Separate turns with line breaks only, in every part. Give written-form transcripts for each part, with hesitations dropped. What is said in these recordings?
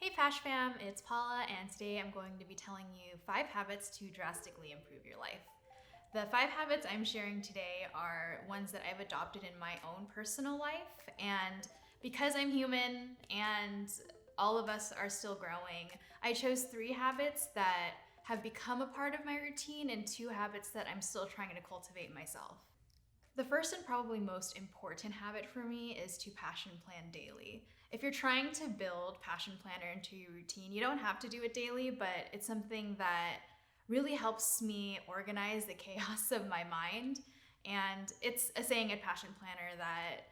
Hey Pash Fam, it's Paula, and today I'm going to be telling you 5 habits to drastically improve your life. The 5 habits I'm sharing today are ones that I've adopted in my own personal life, and because I'm human and all of us are still growing, I chose 3 habits that have become a part of my routine and 2 habits that I'm still trying to cultivate myself. The first and probably most important habit for me is to passion plan daily. If you're trying to build Passion Planner into your routine, you don't have to do it daily, but it's something that really helps me organize the chaos of my mind. And it's a saying at Passion Planner that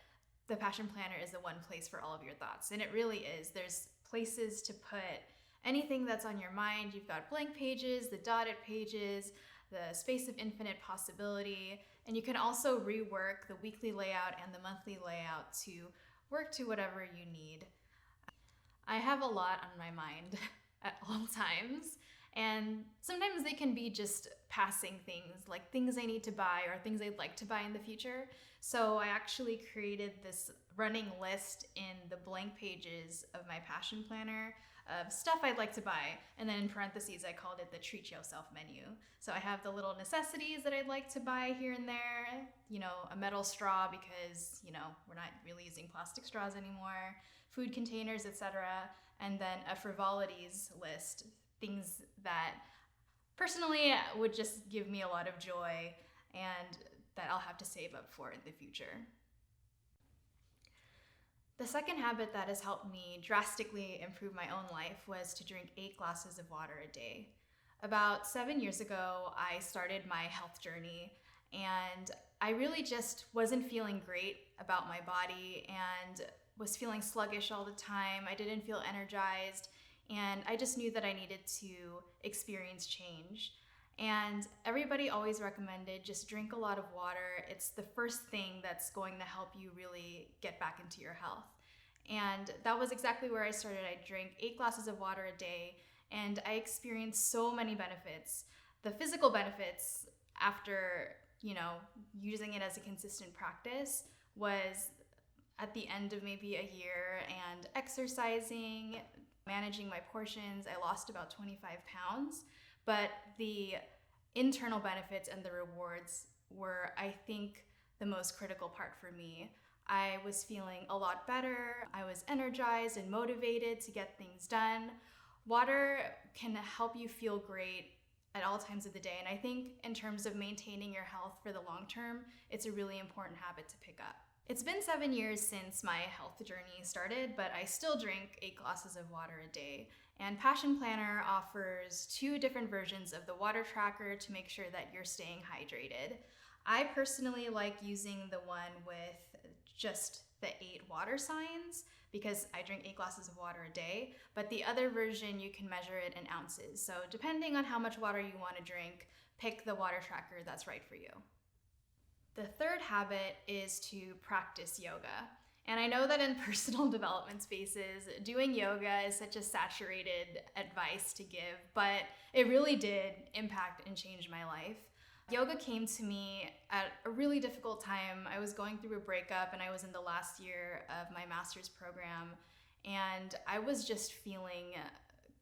the Passion Planner is the one place for all of your thoughts. And it really is. There's places to put anything that's on your mind. You've got blank pages, the dotted pages, the space of infinite possibility, and you can also rework the weekly layout and the monthly layout to work to whatever you need. I have a lot on my mind at all times, and sometimes they can be just passing things, like things I need to buy or things I'd like to buy in the future. So I actually created this running list in the blank pages of my Passion Planner of stuff I'd like to buy, and then in parentheses I called it the treat yourself menu. So I have the little necessities that I'd like to buy here and there, a metal straw because, we're not really using plastic straws anymore, food containers, etc., and then a frivolities list, things that personally would just give me a lot of joy and that I'll have to save up for in the future. The second habit that has helped me drastically improve my own life was to drink 8 glasses of water a day. About 7 years ago, I started my health journey, and I really just wasn't feeling great about my body and was feeling sluggish all the time. I didn't feel energized, and I just knew that I needed to experience change. And everybody always recommended just drink a lot of water. It's the first thing that's going to help you really get back into your health. And that was exactly where I started. I drank 8 glasses of water a day, and I experienced so many benefits. The physical benefits after, using it as a consistent practice was at the end of maybe a year, and exercising, managing my portions, I lost about 25 pounds. But the internal benefits and the rewards were, I think, the most critical part for me. I was feeling a lot better. I was energized and motivated to get things done. Water can help you feel great at all times of the day. And I think in terms of maintaining your health for the long term, it's a really important habit to pick up. It's been 7 years since my health journey started, but I still drink 8 glasses of water a day. And Passion Planner offers 2 different versions of the water tracker to make sure that you're staying hydrated. I personally like using the one with just the 8 water signs because I drink 8 glasses of water a day, but the other version you can measure it in ounces. So depending on how much water you want to drink, pick the water tracker that's right for you. The third habit is to practice yoga. And I know that in personal development spaces, doing yoga is such a saturated advice to give, but it really did impact and change my life. Yoga came to me at a really difficult time. I was going through a breakup and I was in the last year of my master's program, and I was just feeling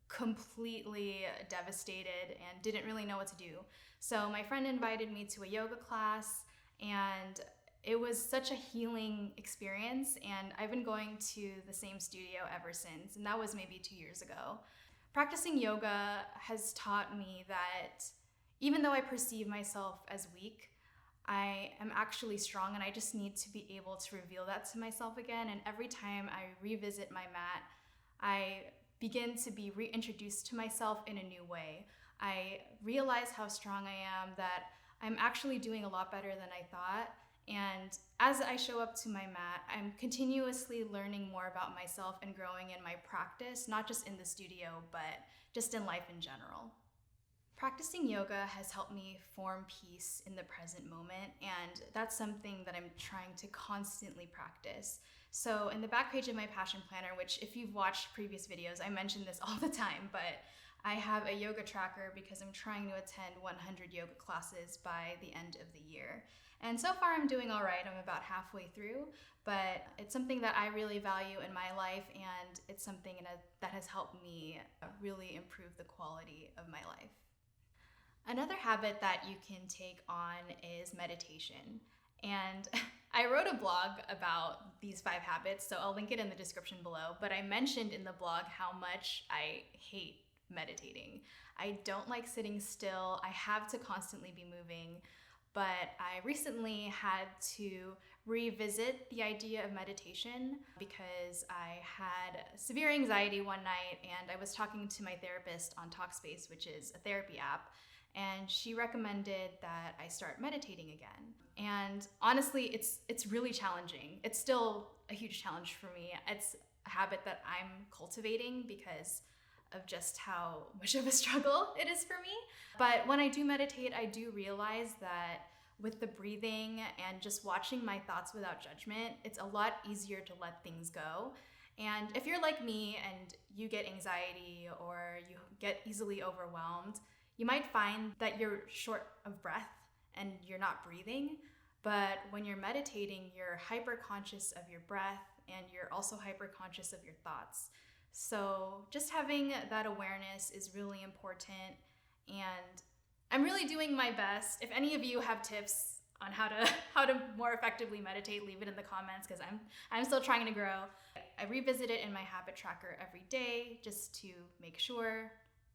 completely devastated and didn't really know what to do. So my friend invited me to a yoga class, and it was such a healing experience, and I've been going to the same studio ever since, and that was maybe 2 years ago. Practicing yoga has taught me that even though I perceive myself as weak, I am actually strong, and I just need to be able to reveal that to myself again. And every time I revisit my mat, I begin to be reintroduced to myself in a new way. I realize how strong I am, that I'm actually doing a lot better than I thought. And as I show up to my mat, I'm continuously learning more about myself and growing in my practice, not just in the studio, but just in life in general. Practicing yoga has helped me form peace in the present moment, and that's something that I'm trying to constantly practice. So in the back page of my Passion Planner, which if you've watched previous videos, I mention this all the time, but I have a yoga tracker because I'm trying to attend 100 yoga classes by the end of the year. And so far I'm doing all right. I'm about halfway through, but it's something that I really value in my life, and it's something that has helped me really improve the quality of my life. Another habit that you can take on is meditation. And I wrote a blog about these 5 habits, so I'll link it in the description below. But I mentioned in the blog how much I hate meditating. I don't like sitting still. I have to constantly be moving. But I recently had to revisit the idea of meditation because I had severe anxiety one night, and I was talking to my therapist on Talkspace, which is a therapy app, and she recommended that I start meditating again. And honestly, it's really challenging. It's still a huge challenge for me. It's a habit that I'm cultivating because of just how much of a struggle it is for me. But when I do meditate, I do realize that with the breathing and just watching my thoughts without judgment, it's a lot easier to let things go. And if you're like me and you get anxiety or you get easily overwhelmed, you might find that you're short of breath and you're not breathing. But when you're meditating, you're hyper conscious of your breath and you're also hyper conscious of your thoughts. So just having that awareness is really important, and I'm really doing my best. If any of you have tips on how to more effectively meditate, leave it in the comments because I'm still trying to grow. I revisit it in my habit tracker every day just to make sure.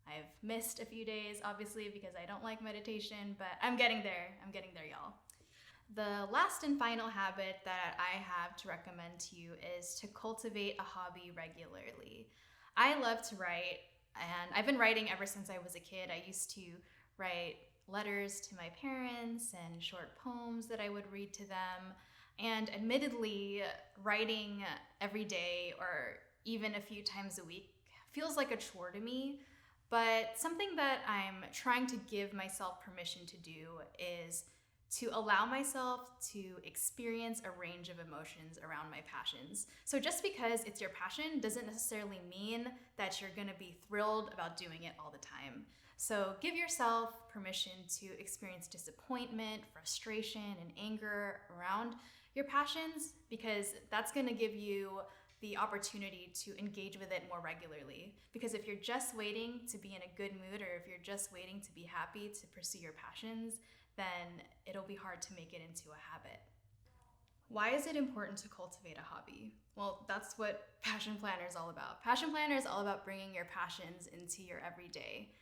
I've missed a few days, obviously, because I don't like meditation, but I'm getting there. I'm getting there, y'all. The last and final habit that I have to recommend to you is to cultivate a hobby regularly. I love to write, and I've been writing ever since I was a kid. I used to write letters to my parents and short poems that I would read to them. And admittedly, writing every day or even a few times a week feels like a chore to me. But something that I'm trying to give myself permission to do is to allow myself to experience a range of emotions around my passions. So just because it's your passion doesn't necessarily mean that you're gonna be thrilled about doing it all the time. So give yourself permission to experience disappointment, frustration, and anger around your passions, because that's gonna give you the opportunity to engage with it more regularly. Because if you're just waiting to be in a good mood, or if you're just waiting to be happy to pursue your passions, then it'll be hard to make it into a habit. Why is it important to cultivate a hobby? Well, that's what Passion Planner is all about. Passion Planner is all about bringing your passions into your everyday.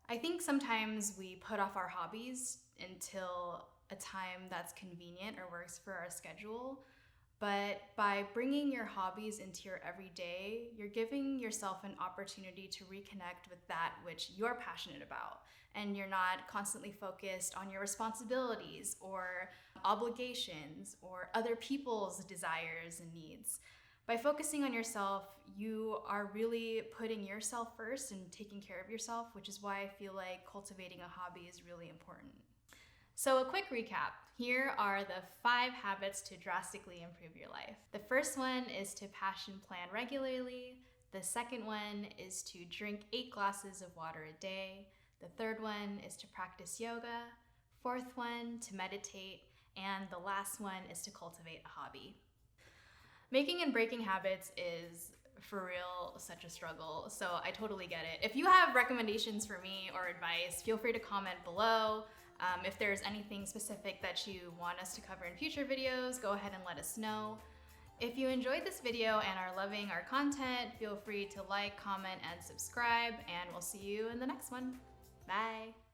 I think sometimes we put off our hobbies until a time that's convenient or works for our schedule. But by bringing your hobbies into your everyday, you're giving yourself an opportunity to reconnect with that which you're passionate about. And you're not constantly focused on your responsibilities or obligations or other people's desires and needs. By focusing on yourself, you are really putting yourself first and taking care of yourself, which is why I feel like cultivating a hobby is really important. So a quick recap. Here are the 5 habits to drastically improve your life. The first one is to passion plan regularly. The second one is to drink 8 glasses of water a day. The third one is to practice yoga. Fourth one, to meditate. And the last one is to cultivate a hobby. Making and breaking habits is, for real, such a struggle, so I totally get it. If you have recommendations for me or advice, feel free to comment below. If there's anything specific that you want us to cover in future videos, go ahead and let us know. If you enjoyed this video and are loving our content, feel free to like, comment, and subscribe, and we'll see you in the next one. Bye!